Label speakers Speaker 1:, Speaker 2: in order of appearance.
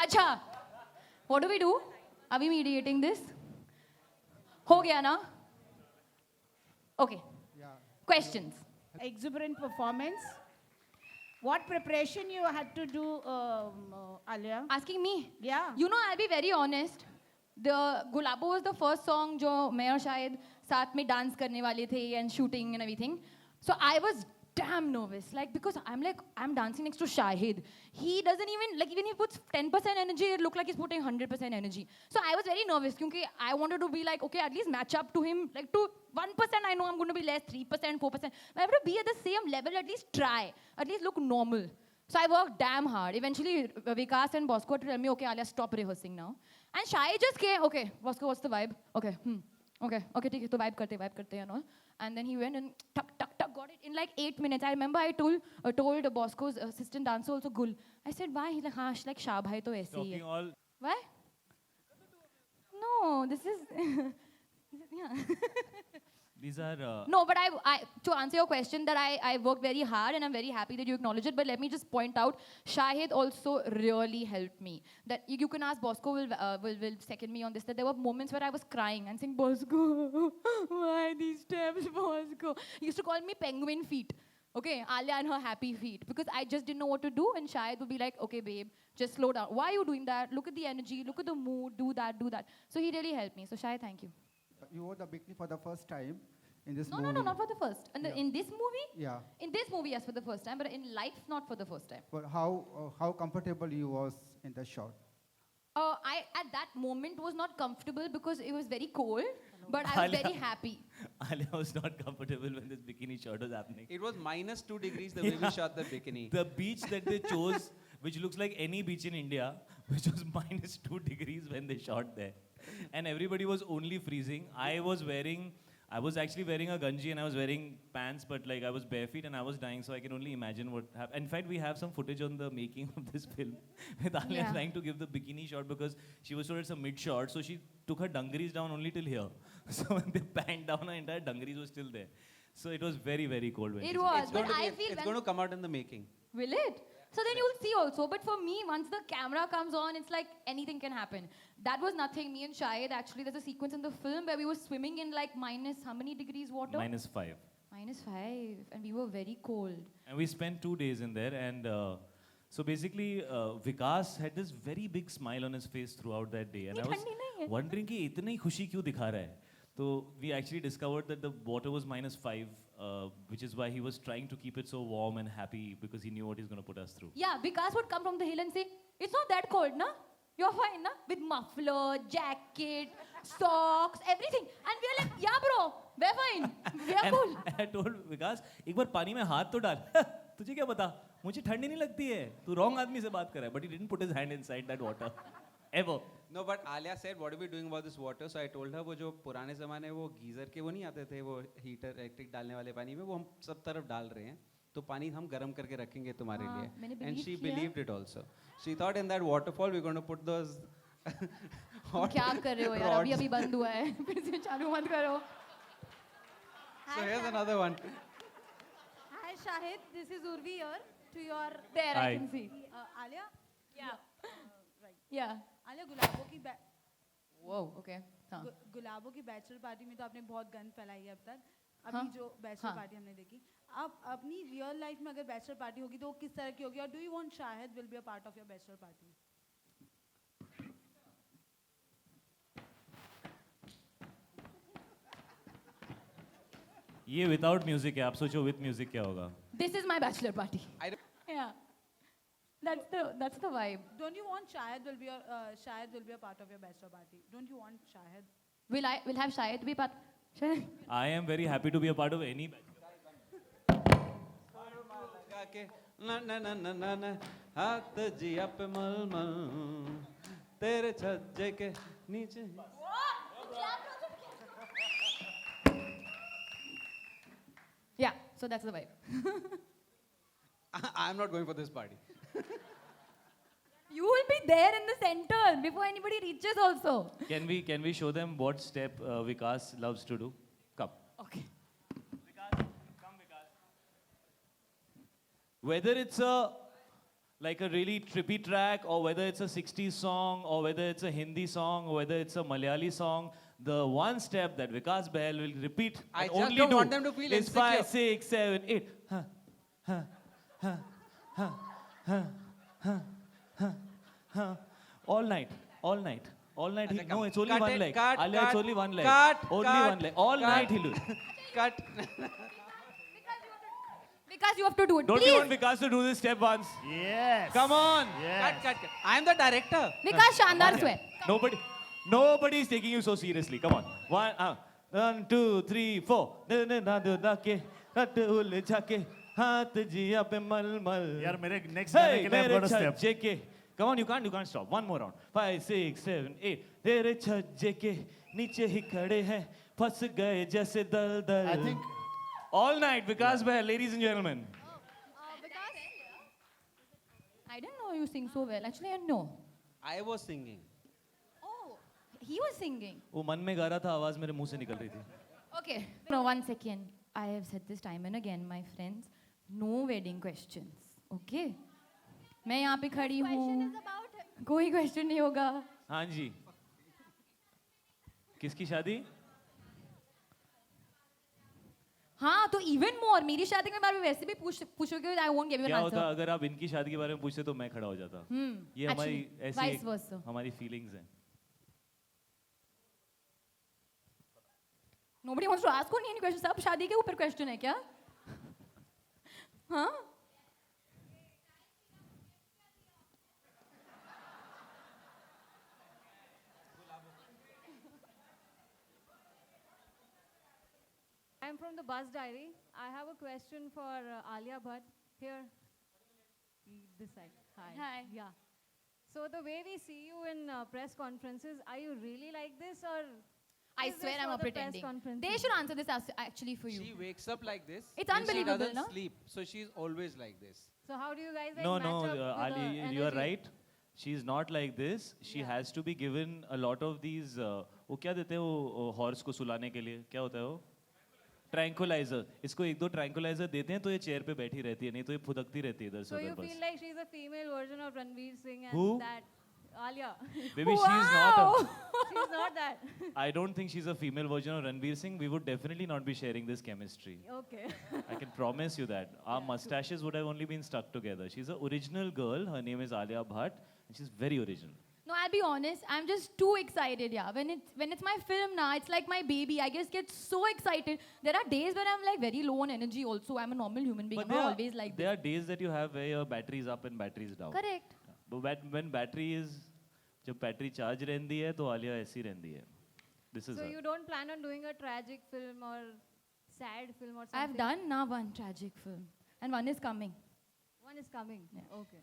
Speaker 1: अच्छा, what do we do? Are we mediating this? हो गया ना? Okay.
Speaker 2: Yeah.
Speaker 1: Questions.
Speaker 3: Exuberant performance. What preparation you had to do, Alia?
Speaker 1: Asking me?
Speaker 3: Yeah.
Speaker 1: You know, I'll be very honest. The Gulabo was the first song जो मैं और शायद साथ में dance करने वाले थे and shooting and everything. So I was damn nervous, like because I'm dancing next to Shahid. He doesn't even like even he puts 10% energy, it looked like he's putting 100% energy. So I was very nervous because I wanted to be like okay, at least match up to him like to 1%. I know I'm going to be less, 3%, 4%. But I have to be at the same level. At least try. At least look normal. So I worked damn hard. Eventually, Vikas and Bosco had to tell me, okay, Alia, stop rehearsing now. And Shai just came, okay, Bosco, what's the vibe? Okay, okay, ठीक है, तो vibe करते हैं and all. And then he went and tuck, got it in like 8 minutes. I remember I told Bosco's assistant dancer also, Gul. I said, why? He's like, हाँ, like Shah bhai to ऐसे ही है.
Speaker 4: Talking all.
Speaker 1: Why? No, this is, yeah.
Speaker 4: These are.
Speaker 1: No, but I to answer your question, that I worked very hard and I'm very happy that you acknowledge it. But let me just point out, Shahid also really helped me. That you can ask Bosco will second me on this. That there were moments where I was crying and saying, Bosco, why these steps, Bosco? He used to call me penguin feet. Okay, Alia and her happy feet. Because I just didn't know what to do. And Shahid would be like, okay, babe, just slow down. Why are you doing that? Look at the energy. Look at the mood. Do that, do that. So he really helped me. So Shahid, thank you.
Speaker 2: You wore the bikini for the first time in this
Speaker 1: No,
Speaker 2: movie.
Speaker 1: no, not for the first. And in this movie?
Speaker 2: Yeah.
Speaker 1: In this movie, yes, for the first time, but in life, not for the first time.
Speaker 2: But how comfortable you was in the shot?
Speaker 1: I at that moment was not comfortable because it was very cold, but I was very happy.
Speaker 4: Alia was not comfortable when this bikini shot was happening.
Speaker 5: It was -2 degrees the way we shot the bikini.
Speaker 4: The beach that they chose, which looks like any beach in India, which was -2 degrees when they shot there. And everybody was only freezing. I was actually wearing a ganji and I was wearing pants, but like I was bare feet and I was dying, so I can only imagine what happened. In fact, we have some footage on the making of this film with Alia trying to give the bikini shot because she was told it's a mid shot, so she took her dungarees down only till here. So when they panned down, her entire dungarees were still there. So it was very, very cold. When
Speaker 1: It was, but I feel
Speaker 5: It's going to come out in the making.
Speaker 1: will it? So then you'll see also. But for me, once the camera comes on, it's like anything can happen. That was nothing. Me and Shahid, actually, there's a sequence in the film where we were swimming in like minus how many degrees water?
Speaker 4: -5.
Speaker 1: -5. And we were very cold.
Speaker 4: And we spent 2 days in there, and so basically, Vikas had this very big smile on his face throughout that day, and I was
Speaker 1: ठंडी नहीं है.
Speaker 4: wondering कि इतनी खुशी क्यों दिखा रहा है. So we actually discovered that the water was -5, which is why he was trying to keep it so warm and happy because he knew what he's going to put us through.
Speaker 1: Yeah, Vikas would come from the hill and say, it's not that cold, na? You're fine, na? With muffler, jacket, socks, everything. And we are like, yeah, bro, we're fine. We are cool.
Speaker 4: And I told Vikas, एक बार पानी में हाथ तो डाल. तुझे क्या पता? मुझे ठंडी नहीं लगती है. तू wrong आदमी से बात कर रहा है. But he didn't put his hand inside that water. Ever.
Speaker 5: No, but Alia said, what are we doing about this water? So I told her, वो जो पुराने ज़माने वो गीज़र के वो नहीं आते थे, वो हीटर इलेक्ट्रिक डालने वाले पानी में, वो हम सब तरफ डाल रहे हैं. तो पानी हम गर्म करके रखेंगे तुम्हारे लिए. And she believed it also. She thought in that waterfall we're going to put those hot
Speaker 1: क्या कर रहे हो यार? अभी बंद हुआ है. फिर से चालू मत करो.
Speaker 5: So here's another one.
Speaker 6: Hi Shahid, this is Urvi here. To your
Speaker 1: There,
Speaker 4: Hi.
Speaker 1: I can see.
Speaker 6: Alia.
Speaker 1: Yeah.
Speaker 6: Right.
Speaker 1: Yeah.
Speaker 6: Alia, गुलाबों की
Speaker 1: Whoa, okay. हाँ.
Speaker 6: गुलाबों की बैचलर पार्टी में तो आपने बहुत गंद फैलाई है अब तक. अभी जो बैचलर पार्टी हमने देखी, आप अपनी रियल लाइफ में अगर बैचलर पार्टी होगी तो वो किस तरह की होगी? और do you want Shahid will be a part of your bachelor party?
Speaker 4: ये without music है. आप सोचो with music क्या होगा?
Speaker 1: This is my bachelor party. Yeah. That's the vibe.
Speaker 6: Don't you want Shahid will be a part of your bachelor party? Don't you want Shahid?
Speaker 1: Will have Shahid be part? Shahid?
Speaker 4: I am very happy to be a part of any.
Speaker 5: लगा के ना ना ना ना ना ना हाथ जिया पे मलमल तेरे छज्जे के नीचे.
Speaker 1: Yeah, so that's the vibe.
Speaker 5: I'm not going for this party.
Speaker 1: You will be there in the center before anybody reaches also.
Speaker 4: Can we show them what step Vikas loves to do? Come.
Speaker 1: Okay.
Speaker 4: Vikas, come Vikas. Whether it's a like a really trippy track, or whether it's a 60s song, or whether it's a Hindi song, or whether it's a Malayali song, the one step that Vikas Bahl will repeat
Speaker 5: I
Speaker 4: and
Speaker 5: just
Speaker 4: only
Speaker 5: don't
Speaker 4: do
Speaker 5: want them to feel
Speaker 4: is
Speaker 5: insecure.
Speaker 4: 5, 6, 7, 8. All night, all night. All night.
Speaker 5: Acha,
Speaker 4: No,
Speaker 5: come.
Speaker 4: it's only
Speaker 5: Cut
Speaker 4: one
Speaker 5: it,
Speaker 4: leg.
Speaker 5: cut,
Speaker 4: Alia, it's
Speaker 5: cut,
Speaker 4: only one leg.
Speaker 5: cut,
Speaker 4: Only
Speaker 5: cut,
Speaker 4: one leg. All
Speaker 5: cut.
Speaker 4: night he'll do it.
Speaker 5: Cut.
Speaker 1: Because you have to do it.
Speaker 4: Don't
Speaker 1: Please.
Speaker 4: you want Vikas to do this step once?
Speaker 7: Yes.
Speaker 4: Come on.
Speaker 7: Yes.
Speaker 5: Cut. I am the director.
Speaker 1: Vikas Shandar swear.
Speaker 4: Nobody is taking you so seriously. Come on. 1, 2, 3, 4. हाथ जिया पे मलमल
Speaker 7: यार मेरे next गाने के लिए I'm gonna step.
Speaker 4: छज्जे के come on, you can't stop. One more round. 5, 6, 7, 8. तेरे छज्जे के नीचे ही खड़े हैं, फंस गए जैसे दलदल.
Speaker 7: I think
Speaker 4: All night, Vikas Bahl, ladies and gentlemen.
Speaker 1: I didn't know you sing so well. Actually, I know.
Speaker 5: I was singing.
Speaker 1: Oh, he was singing.
Speaker 4: वो मन में गा रहा था, आवाज मेरे मुंह से निकल रही थी.
Speaker 1: Okay. No, 1 second. I have said this time and again, my friends. No wedding questions. Okay? मैं यहाँ पे खड़ी हूँ. कोई question नहीं होगा.
Speaker 4: हाँ जी. किसकी शादी?
Speaker 1: हाँ तो even more. मेरी शादी के बारे में वैसे भी पूछोगे. I won't give you an
Speaker 4: क्या होता
Speaker 1: answer.
Speaker 4: अगर आप इनकी शादी के बारे में पूछते तो मैं खड़ा हो जाता. ये हमारी
Speaker 1: Actually,
Speaker 4: ऐसी
Speaker 1: vice versa.
Speaker 4: हमारी फीलिंग्स हैं.
Speaker 1: Nobody wants to ask only any questions. सब शादी के ऊपर question है क्या? हाँ?
Speaker 8: I'm from the Bus Diary. I have a question for Alia Bhatt. Here. This side. Hi.
Speaker 1: Hi.
Speaker 8: Yeah. So the way we see you in press conferences, are you really like this or?
Speaker 1: I
Speaker 8: is this
Speaker 1: swear I'm
Speaker 8: for
Speaker 1: not
Speaker 8: the press
Speaker 1: pretending.
Speaker 8: conferences?
Speaker 1: They should answer this actually for you.
Speaker 5: She wakes up like this.
Speaker 1: It's
Speaker 5: and
Speaker 1: unbelievable,
Speaker 5: She doesn't
Speaker 1: no?
Speaker 5: sleep, so she's always like this.
Speaker 8: So how do you guys like
Speaker 4: No,
Speaker 8: match up with
Speaker 4: Ali,
Speaker 8: the
Speaker 4: you are
Speaker 8: energy?
Speaker 4: right. She's not like this. She
Speaker 8: Yeah.
Speaker 4: has to be given a lot of these. वो क्या देते हैं वो horse को सुलाने के लिए? क्या होता है वो? ट्रैंकुलाइजर. इसको 1-2 ट्रैंकुलाइजर देते हैं तो ये चेयर पे बैठी रहती है, नहीं तो ये फुदकती रहती है इधर से
Speaker 8: So you
Speaker 4: उधर
Speaker 8: feel
Speaker 4: बस.
Speaker 8: like she's a female version of Ranveer Singh and
Speaker 4: Who?
Speaker 8: that Alia.
Speaker 4: Maybe she's not.
Speaker 8: She's not that.
Speaker 4: I don't think she's a female version of Ranveer Singh. We would definitely not be sharing this chemistry.
Speaker 8: Okay.
Speaker 4: I can promise you that. Our mustaches would have only been stuck together. She's an original girl. Her name is Alia Bhatt, and she's very original.
Speaker 1: No, I'll be honest. I'm just too excited. Yeah, when it's my film now, it's like my baby. I just get so excited. There are days where I'm like very low on energy. Also, I'm a normal human being. I'm not always like
Speaker 4: there
Speaker 1: this.
Speaker 4: are days that you have where your battery is up and battery is down.
Speaker 1: Correct.
Speaker 4: But when battery is, जब battery charge रहती है तो आलिया ऐसी रहती है. This is
Speaker 8: So
Speaker 4: her.
Speaker 8: you don't plan on doing a tragic film or sad film or something?
Speaker 1: I've done now one tragic film, and one is coming.
Speaker 8: One is coming.
Speaker 1: Yeah.
Speaker 8: Okay.